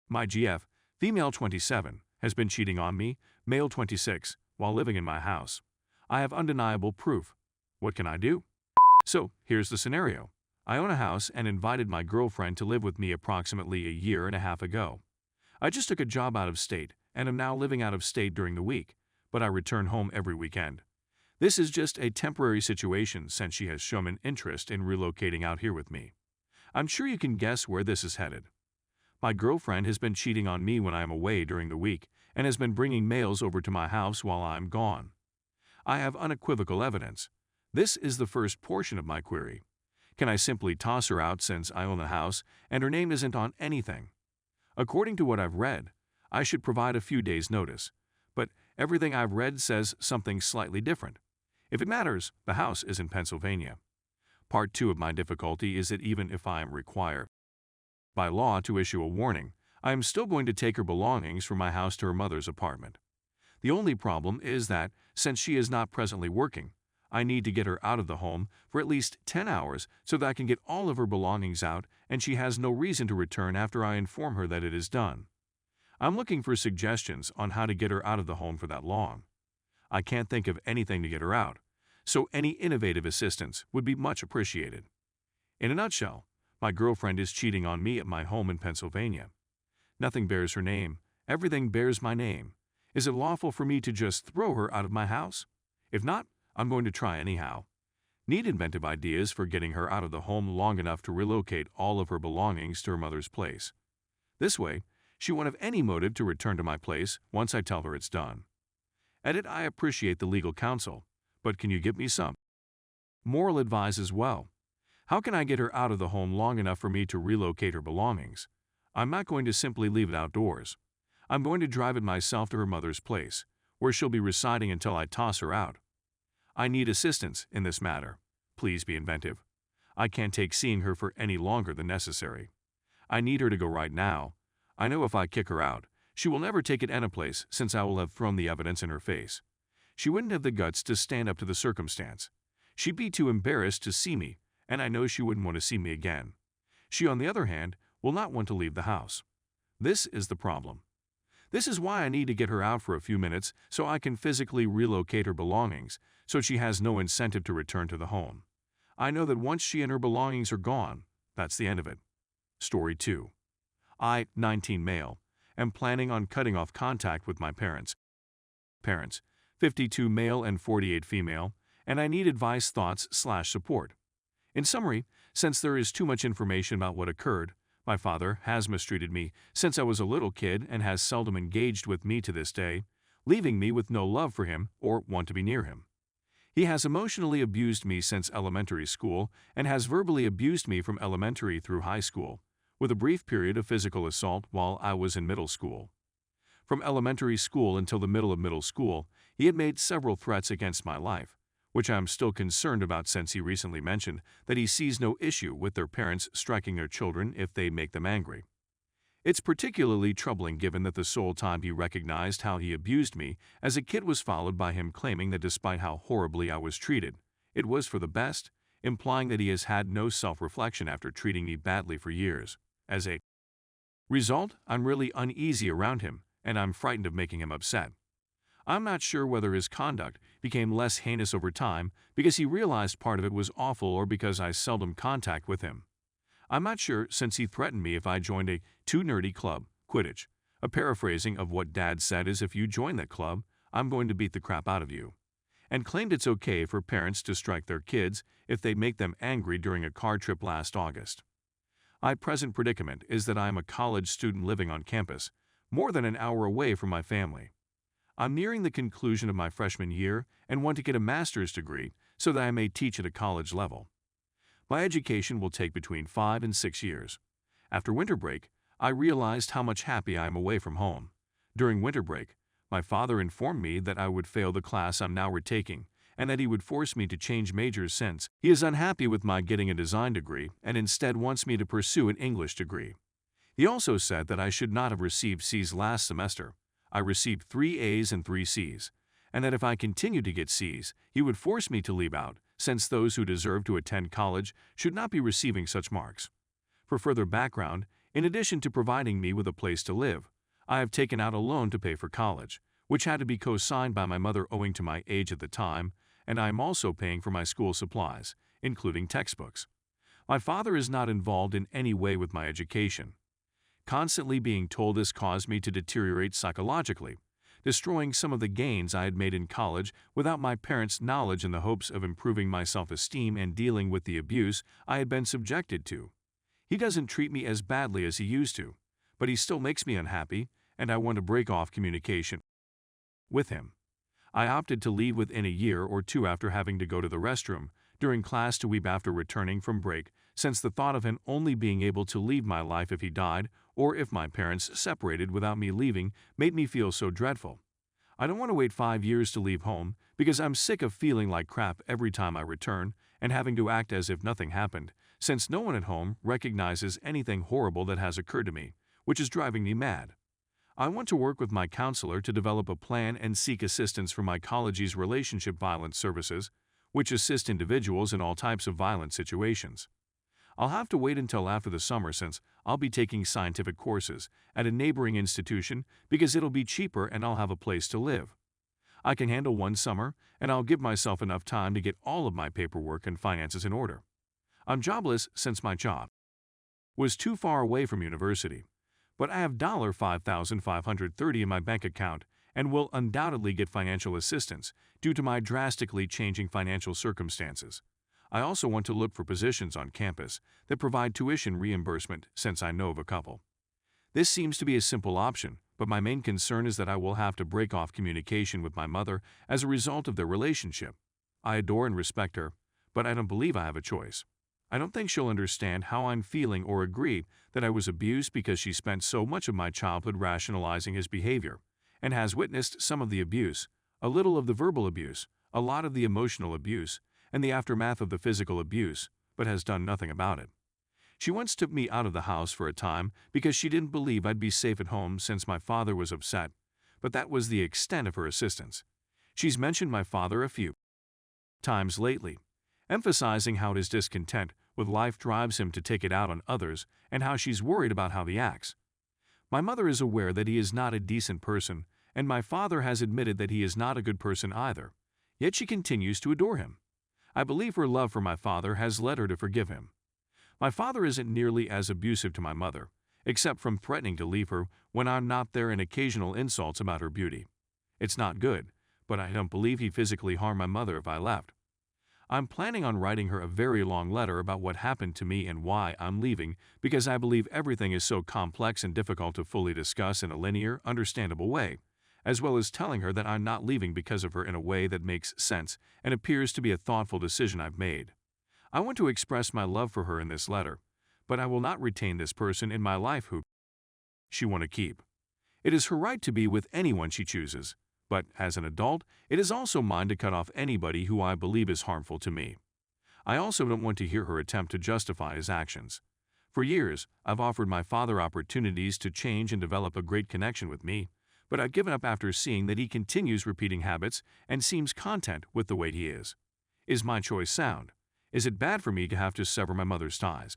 My GF, female 27, has been cheating on me, male 26, while living in my house. I have undeniable proof. What can I do? So, here's the scenario. I own a house and invited my girlfriend to live with me approximately a year and a half ago. I just took a job out of state and am now living out of state during the week, but I return home every weekend. This is just a temporary situation since she has shown an interest in relocating out here with me. I'm sure you can guess where this is headed. My girlfriend has been cheating on me when I am away during the week and has been bringing males over to my house while I'm gone. I have unequivocal evidence. This is the first portion of my query. Can I simply toss her out since I own the house and her name isn't on anything? According to what I've read, I should provide a few days' notice, but everything I've read says something slightly different. If it matters, the house is in Pennsylvania. Part 2 of my difficulty is that even if I am required by law to issue a warning, I am still going to take her belongings from my house to her mother's apartment. The only problem is that, since she is not presently working, I need to get her out of the home for at least 10 hours so that I can get all of her belongings out and she has no reason to return after I inform her that it is done. I'm looking for suggestions on how to get her out of the home for that long. I can't think of anything to get her out, so any innovative assistance would be much appreciated. In a nutshell, my girlfriend is cheating on me at my home in Pennsylvania. Nothing bears her name, everything bears my name. Is it lawful for me to just throw her out of my house? If not, I'm going to try anyhow. Need inventive ideas for getting her out of the home long enough to relocate all of her belongings to her mother's place. This way, she won't have any motive to return to my place once I tell her it's done. Edit, I appreciate the legal counsel, but can you give me some moral advice as well? How can I get her out of the home long enough for me to relocate her belongings? I'm not going to simply leave it outdoors. I'm going to drive it myself to her mother's place, where she'll be residing until I toss her out. I need assistance in this matter. Please be inventive. I can't take seeing her for any longer than necessary. I need her to go right now. I know if I kick her out, she will never take it anyplace since I will have thrown the evidence in her face. She wouldn't have the guts to stand up to the circumstance. She'd be too embarrassed to see me, and I know she wouldn't want to see me again. She, on the other hand, will not want to leave the house. This is the problem. This is why I need to get her out for a few minutes so I can physically relocate her belongings so she has no incentive to return to the home. I know that once she and her belongings are gone, that's the end of it. Story 2. I, 19 male, am planning on cutting off contact with my parents. Parents, 52 male and 48 female, and I need advice, thoughts/support. In summary, since there is too much information about what occurred, my father has mistreated me since I was a little kid and has seldom engaged with me to this day, leaving me with no love for him or want to be near him. He has emotionally abused me since elementary school and has verbally abused me from elementary through high school, with a brief period of physical assault while I was in middle school. From elementary school until the middle of middle school, he had made several threats against my life, which I am still concerned about since he recently mentioned that he sees no issue with their parents striking their children if they make them angry. It's particularly troubling given that the sole time he recognized how he abused me as a kid was followed by him claiming that despite how horribly I was treated, it was for the best, implying that he has had no self-reflection after treating me badly for years. As a result, I'm really uneasy around him, and I'm frightened of making him upset. I'm not sure whether his conduct became less heinous over time because he realized part of it was awful or because I seldom contact with him. I'm not sure since he threatened me if I joined a too nerdy club, Quidditch. A paraphrasing of what Dad said is if you join that club, I'm going to beat the crap out of you. And claimed it's okay for parents to strike their kids if they make them angry during a car trip last August. My present predicament is that I am a college student living on campus, more than an hour away from my family. I'm nearing the conclusion of my freshman year and want to get a master's degree so that I may teach at a college level. My education will take between 5 and 6 years. After winter break, I realized how much happy I am away from home. During winter break, my father informed me that I would fail the class I'm now retaking and that he would force me to change majors since he is unhappy with my getting a design degree and instead wants me to pursue an English degree. He also said that I should not have received C's last semester. I received 3 A's and 3 C's, and that if I continued to get C's, he would force me to leave out, since those who deserve to attend college should not be receiving such marks. For further background, In addition to providing me with a place to live, I have taken out a loan to pay for college, which had to be co-signed by my mother owing to my age at the time, and I am also paying for my school supplies, including textbooks. My father is not involved in any way with my education. Constantly being told this caused me to deteriorate psychologically, destroying some of the gains I had made in college without my parents' knowledge in the hopes of improving my self-esteem and dealing with the abuse I had been subjected to. He doesn't treat me as badly as he used to, but he still makes me unhappy, and I want to break off communication with him. I opted to leave within a year or two after having to go to the restroom during class to weep after returning from break, since the thought of him only being able to leave my life if he died or if my parents separated without me leaving made me feel so dreadful. I don't want to wait 5 years to leave home because I'm sick of feeling like crap every time I return and having to act as if nothing happened, since no one at home recognizes anything horrible that has occurred to me, which is driving me mad. I want to work with my counselor to develop a plan and seek assistance from my college's relationship violence services, which assist individuals in all types of violent situations. I'll have to wait until after the summer since I'll be taking scientific courses at a neighboring institution because it'll be cheaper and I'll have a place to live. I can handle one summer and I'll give myself enough time to get all of my paperwork and finances in order. I'm jobless since my job was too far away from university, but I have $5,530 in my bank account and will undoubtedly get financial assistance due to my drastically changing financial circumstances. I also want to look for positions on campus that provide tuition reimbursement since I know of a couple. This seems to be a simple option, but my main concern is that I will have to break off communication with my mother as a result of their relationship. I adore and respect her, but I don't believe I have a choice. I don't think she'll understand how I'm feeling or agree that I was abused because she spent so much of my childhood rationalizing his behavior and has witnessed some of the abuse, a little of the verbal abuse, a lot of the emotional abuse, and the aftermath of the physical abuse, but has done nothing about it. She once took me out of the house for a time because she didn't believe I'd be safe at home since my father was upset, but that was the extent of her assistance. She's mentioned my father a few times lately, emphasizing how his discontent with life drives him to take it out on others and how she's worried about how he acts. My mother is aware that he is not a decent person, and my father has admitted that he is not a good person either, yet she continues to adore him. I believe her love for my father has led her to forgive him. My father isn't nearly as abusive to my mother, except from threatening to leave her when I'm not there and occasional insults about her beauty. It's not good, but I don't believe he physically harmed my mother if I left. I'm planning on writing her a very long letter about what happened to me and why I'm leaving because I believe everything is so complex and difficult to fully discuss in a linear, understandable way, as well as telling her that I'm not leaving because of her in a way that makes sense and appears to be a thoughtful decision I've made. I want to express my love for her in this letter, but I will not retain this person in my life who she want to keep. It is her right to be with anyone she chooses, but as an adult, it is also mine to cut off anybody who I believe is harmful to me. I also don't want to hear her attempt to justify his actions. For years, I've offered my father opportunities to change and develop a great connection with me, but I've given up after seeing that he continues repeating habits and seems content with the way he is. Is my choice sound? Is it bad for me to have to sever my mother's ties?